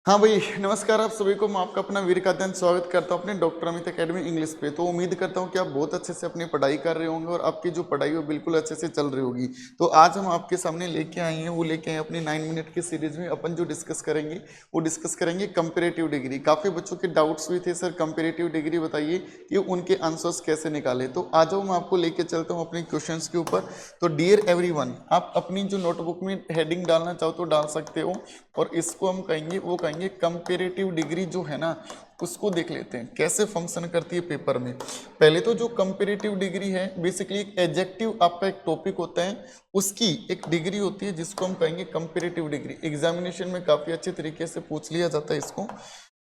हाँ भाई, नमस्कार आप सभी को। मैं आपका अपना वीर कादन स्वागत करता हूँ अपने डॉक्टर अमित एकेडमी इंग्लिश पे। तो उम्मीद करता हूँ कि आप बहुत अच्छे से अपनी पढ़ाई कर रहे होंगे और आपकी जो पढ़ाई वो बिल्कुल अच्छे से चल रही होगी। तो आज हम आपके सामने लेके आए हैं, वो लेके आए अपनी 9 मिनट की सीरीज में। अपन जो डिस्कस करेंगे वो डिस्कस करेंगे कंपेरेटिव डिग्री। काफ़ी बच्चों के डाउट्स भी थे, सर कंपेरेटिव डिग्री बताइए कि उनके आंसर्स कैसे निकाले। तो आ जाओ, मैं आपको लेके चलता हूँ अपने क्वेश्चन के ऊपर। तो डियर एवरीवन, आप अपनी जो नोटबुक में हेडिंग डालना चाहो तो डाल सकते हो। और इसको हम कहेंगे, वो कहेंगे कंपेरेटिव डिग्री जो है ना, उसको देख लेते हैं कैसे फंक्शन करती है पेपर में। पहले तो जो कंपेरेटिव डिग्री है, बेसिकली एक एडजेक्टिव आपका एक टॉपिक होता है, उसकी एक डिग्री होती है जिसको हम कहेंगे कंपेरेटिव डिग्री। एग्जामिनेशन में काफ़ी अच्छे तरीके से पूछ लिया जाता है इसको।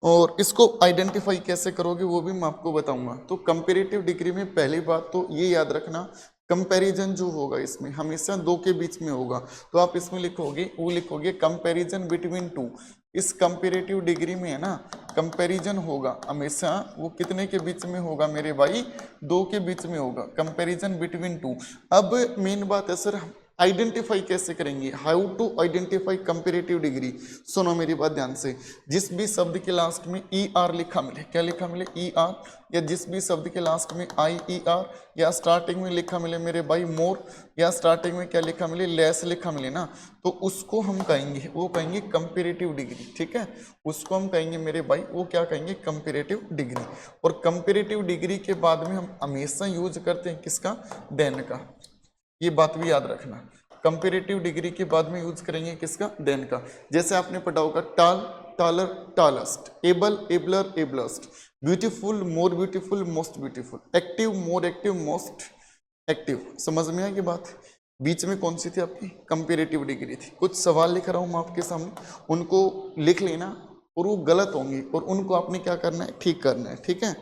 और इसको आइडेंटिफाई कैसे करोगे वो भी मैं आपको बताऊंगा। तो कंपेरेटिव डिग्री में पहली बात तो ये याद रखना, कंपैरिजन जो होगा इसमें हमेशा दो के बीच में होगा। तो आप इसमें लिखोगे, वो लिखोगे कंपैरिजन बिटवीन टू। इस कंपेरेटिव डिग्री में है ना, कंपैरिजन होगा हमेशा, वो कितने के बीच में होगा मेरे भाई? दो के बीच में होगा, कंपैरिजन बिटवीन टू। अब मेन बात है सर, आइडेंटिफाई कैसे करेंगे? How to identify comparative degree. सुनो मेरी बात ध्यान से। जिस भी शब्द के लास्ट में ई आर लिखा मिले, क्या लिखा मिले? E R. या जिस भी शब्द के लास्ट में आई ई आर, या स्टार्टिंग में लिखा मिले मेरे भाई मोर, या स्टार्टिंग में क्या लिखा मिले? लेस लिखा मिले ना, तो उसको हम कहेंगे, वो कहेंगे कंपेरेटिव डिग्री। ठीक है, उसको हम कहेंगे मेरे भाई, वो क्या कहेंगे? Comparative degree. और कंपेरेटिव डिग्री के बाद में हम हमेशा यूज करते हैं किसका? देन का। ये बात भी याद रखना, कंपेरेटिव डिग्री के बाद में यूज करेंगे किसका? देन का। जैसे आपने पढ़ा होगा tall, taller, tallest, able, abler, ablest, beautiful, more beautiful, most beautiful, active, more active, most active. समझ में आएगी बात? बीच में कौन सी थी आपकी? कंपेरेटिव डिग्री थी। कुछ सवाल लिख रहा हूं मैं आपके सामने, उनको लिख लेना, और वो गलत होंगे और उनको आपने क्या करना है? ठीक करना है। ठीक है।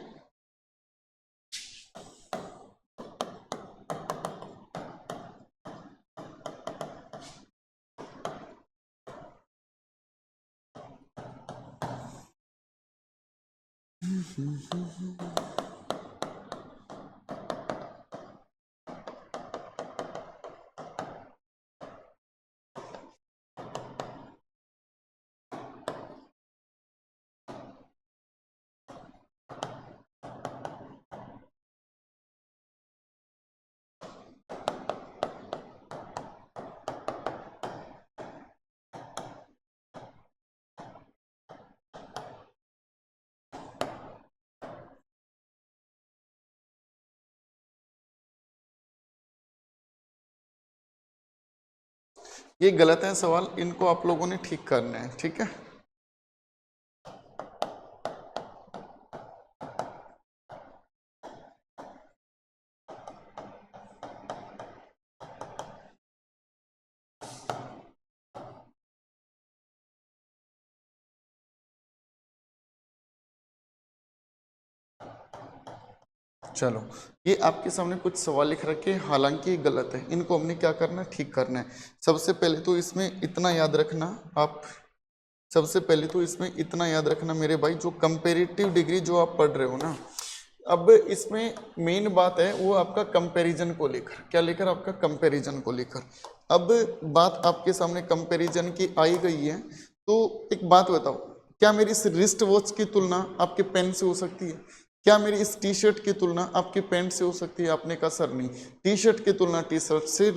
ये गलत है सवाल, इनको आप लोगों ने ठीक करना है। ठीक है। चलो, ये आपके सामने कुछ सवाल लिख रखे हैं, हालांकि ये गलत है, इनको हमने क्या करना है? ठीक करना है। सबसे पहले तो इसमें इतना याद रखना आप, सबसे पहले तो इसमें इतना याद रखना मेरे भाई, जो कंपेरेटिव डिग्री जो आप पढ़ रहे हो ना, अब इसमें मेन बात है वो आपका कंपैरिजन को लेकर। क्या लेकर? आपका कंपैरिजन को लेकर। अब बात आपके सामने कंपैरिजन की आई गई है, तो एक बात बताओ, क्या मेरी इस रिस्ट वॉच की तुलना आपके पेन से हो सकती है? क्या मेरी इस टी शर्ट की तुलना आपके पैंट से हो सकती है? आपने कहा सर नहीं। टी शर्ट की तुलना टी शर्ट से,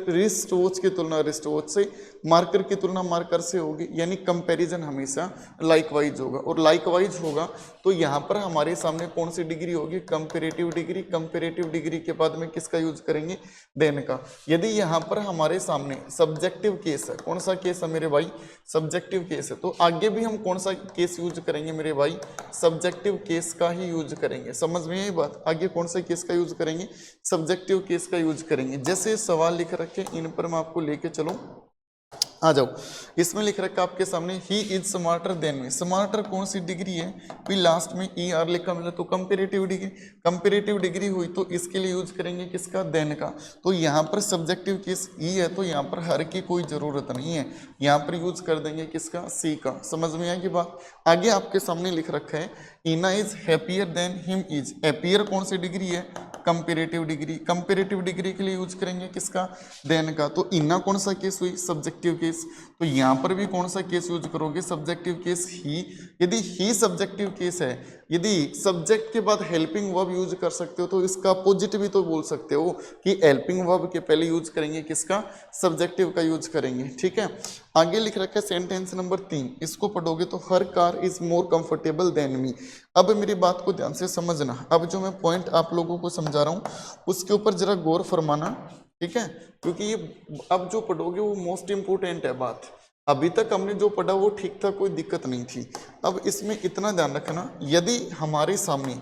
रिस्ट वॉच की तुलना रिस्ट वॉच से, मार्कर की तुलना मार्कर से होगी। यानी कंपैरिजन हमेशा लाइकवाइज होगा, और लाइकवाइज होगा तो यहाँ पर हमारे सामने कौन सी डिग्री होगी? Comparative degree. कंपैरेटिव डिग्री के बाद में किसका यूज करेंगे? देन का। यदि यहाँ पर हमारे सामने सब्जेक्टिव केस है, कौन सा केस है मेरे भाई? सब्जेक्टिव केस है, तो आगे भी हम कौन सा केस यूज करेंगे मेरे भाई? सब्जेक्टिव केस का ही यूज करेंगे। समझ में यही बात? आगे कौन सा केस का यूज करेंगे? सब्जेक्टिव केस का यूज करेंगे। जैसे सवाल लिख रखे इन पर मैं आपको लेके चलूं, आ जाओ। इसमें लिख रखा आपके सामने, he is smarter than me. Smarter कौन सी डिग्री है? भी लास्ट में ई आर लिखा मिला, तो कंपेरेटिव डिग्री। कंपेरेटिव डिग्री हुई तो इसके लिए यूज करेंगे किसका? देन का। तो यहाँ पर सब्जेक्टिव केस ई है, तो यहाँ पर हर की कोई जरूरत नहीं है, यहाँ पर यूज कर देंगे किसका? सी का। समझ में आएगी बात? आगे आपके सामने लिख रखा है, इना is happier than him is. Happier कौन सी डिग्री है? Comparative degree. कंपेरेटिव डिग्री के लिए यूज करेंगे किसका? देन का। तो इना कौन सा केस हुई? Subjective case. तो यहाँ पर भी कौन सा केस यूज करोगे? सब्जेक्टिव केस ही। यदि ही सब्जेक्टिव केस है, यदि सब्जेक्ट के बाद हेल्पिंग वर्ब यूज कर सकते हो तो इसका अपोजिट भी तो बोल सकते हो कि हेल्पिंग वर्ब के पहले यूज करेंगे किसका? सब्जेक्टिव का यूज करेंगे। ठीक है, आगे लिख रखा है सेंटेंस नंबर 3, इसको पढ़ोगे तो her car is more comfortable than me. अब मेरी बात को ध्यान से समझना। अब जो मैं पॉइंट आप लोगों को समझा रहा हूँ उसके ऊपर जरा गौर फरमाना। ठीक है, क्योंकि ये अब जो पढ़ोगे वो मोस्ट इंपोर्टेंट है बात। अभी तक हमने जो पढ़ा वो ठीक था, कोई दिक्कत नहीं थी। अब इसमें इतना ध्यान रखना, यदि हमारे सामने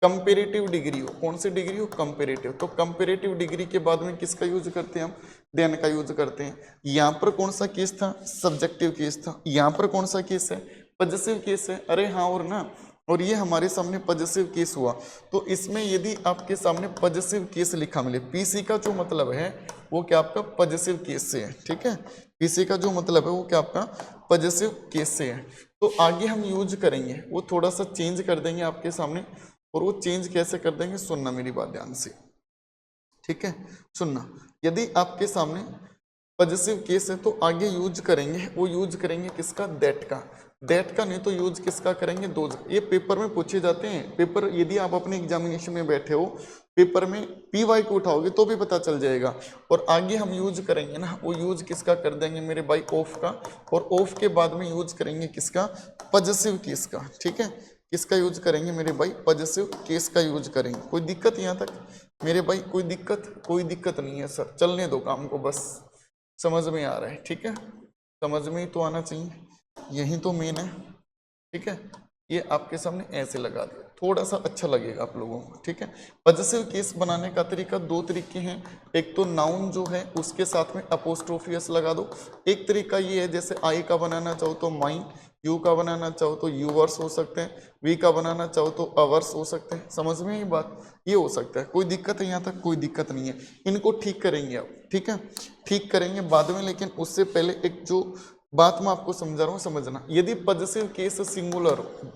कंपेरेटिव डिग्री हो, कौन सी डिग्री हो? कंपेरेटिव। तो कंपेरेटिव डिग्री के बाद में किसका यूज करते हैं हम? देन का यूज करते हैं। यहाँ पर कौन सा केस था? सब्जेक्टिव केस था। यहाँ पर कौन सा केस है? पॉजिटिव केस है। अरे हाँ और ना, और ये हमारे सामने पॉजिटिव केस हुआ। तो इसमें यदि आपके सामने पॉजिटिव केस लिखा मिले, पीसी का जो मतलब है वो क्या आपका? पॉजिटिव केस से है। ठीक है, पीसी का जो मतलब है वो क्या आपका? पॉजिटिव केस से है। तो आगे हम यूज करेंगे वो थोड़ा सा चेंज कर देंगे आपके सामने। और वो चेंज कैसे कर देंगे? सुनना मेरी बात ध्यान से। ठीक है, सुनना। यदि आपके सामने पॉजिटिव केस है तो आगे यूज करेंगे, वो यूज करेंगे किसका? दैट का। दैट का नहीं तो यूज किसका करेंगे? दोज। ये पेपर में पूछे जाते हैं। पेपर यदि आप अपने एग्जामिनेशन में बैठे हो, पेपर में पीवाई को उठाओगे तो भी पता चल जाएगा। और आगे हम यूज करेंगे ना, वो यूज किसका कर देंगे मेरे भाई? ऑफ का। और ऑफ के बाद में यूज करेंगे किसका? पॉजिटिव केस का। ठीक है, किसका यूज करेंगे मेरे भाई? पॉजिटिव केस का यूज करेंगे। कोई दिक्कत यहाँ तक मेरे भाई? कोई दिक्कत? कोई दिक्कत नहीं है सर, चलने दो काम को, बस समझ में आ रहा है। ठीक है, समझ में ही तो आना चाहिए, यही तो मेन है। ठीक है, ये आपके सामने ऐसे लगा दिया, थोड़ा सा अच्छा लगेगा आप लोगों को। ठीक है, पॉजिटिव केस बनाने का तरीका दो तरीके हैं। एक तो नाउन जो है उसके साथ में अपोस्ट्रोफी एस लगा दो। एक तरीका ये है, जैसे आई का बनाना चाहो तो माइन, यू का बनाना चाहो तो यूवर्स हो सकते हैं, वी का बनाना चाहो तो अवर्स हो सकते हैं। समझ में ये बात? ये हो सकता है। कोई दिक्कत है यहाँ तक? कोई दिक्कत नहीं है। इनको ठीक करेंगे आप। ठीक है, ठीक करेंगे बाद में, लेकिन उससे पहले एक जो बात मैं आपको समझा रहा हूँ समझना। यदि पॉजिटिव केस सिंगुलर हो,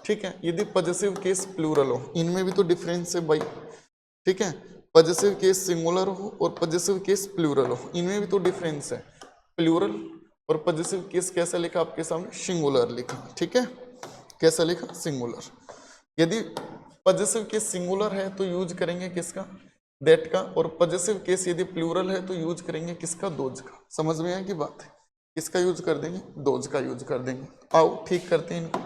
ठीक है, यदि पॉजिटिव केस प्लूरल हो, इनमें भी तो डिफरेंस है भाई। ठीक है, पॉजिटिव केस सिंगुलर हो और पॉजिटिव केस प्लूरल हो, इनमें भी तो डिफरेंस है। प्लूरल और पॉजिटिव केस कैसा लिखा आपके सामने? सिंगुलर लिखा। ठीक है, कैसा लिखा? सिंगुलर। यदि पॉजिटिव केस सिंगुलर है तो यूज करेंगे किसका? दैट का। और पॉजिटिव केस यदि प्लूरल है तो यूज करेंगे किसका? दोज का। समझ में आया कि बात है? किसका यूज कर देंगे? दोज का यूज कर देंगे। आओ ठीक करते हैं इनको।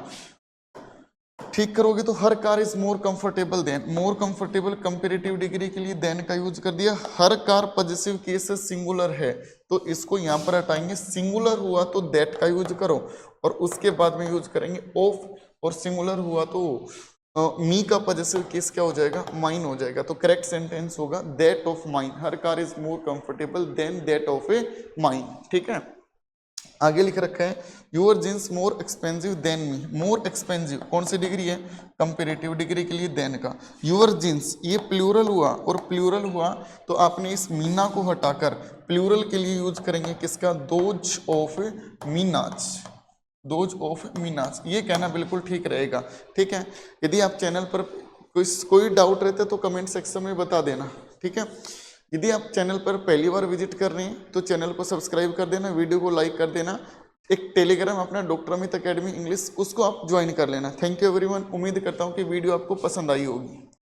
ठीक करोगे तो her car is more comfortable than, more comfortable comparative degree के लिए देन का यूज कर दिया। Her car positive case singular है तो इसको यहाँ पर हटाएंगे। सिंगुलर हुआ तो दैट का यूज करो और उसके बाद में यूज करेंगे ऑफ। और सिंगुलर हुआ तो मी का पॉजिटिव केस क्या हो जाएगा? माइन हो जाएगा। तो करेक्ट सेंटेंस होगा that of mine. Her car is more comfortable than that of a mine. ठीक है, आगे लिख रखा है your jeans more expensive than me. More expensive कौन सी डिग्री है? कंपेरेटिव डिग्री के लिए देन का। यूर जींस ये प्लूरल हुआ, और प्लूरल हुआ तो आपने इस मीना को हटाकर प्लूरल के लिए यूज करेंगे किसका? दोज ऑफ मीनाज। दोज ऑफ मीनाज, ये कहना बिल्कुल ठीक रहेगा। ठीक है, यदि आप चैनल पर कोई डाउट रहता है तो कमेंट सेक्शन में बता देना। ठीक है, यदि आप चैनल पर पहली बार विजिट कर रहे हैं तो चैनल को सब्सक्राइब कर देना, वीडियो को लाइक कर देना। एक टेलीग्राम अपना डॉक्टर अमित अकेडमी इंग्लिश, उसको आप ज्वाइन कर लेना। Thank you everyone. उम्मीद करता हूँ कि वीडियो आपको पसंद आई होगी।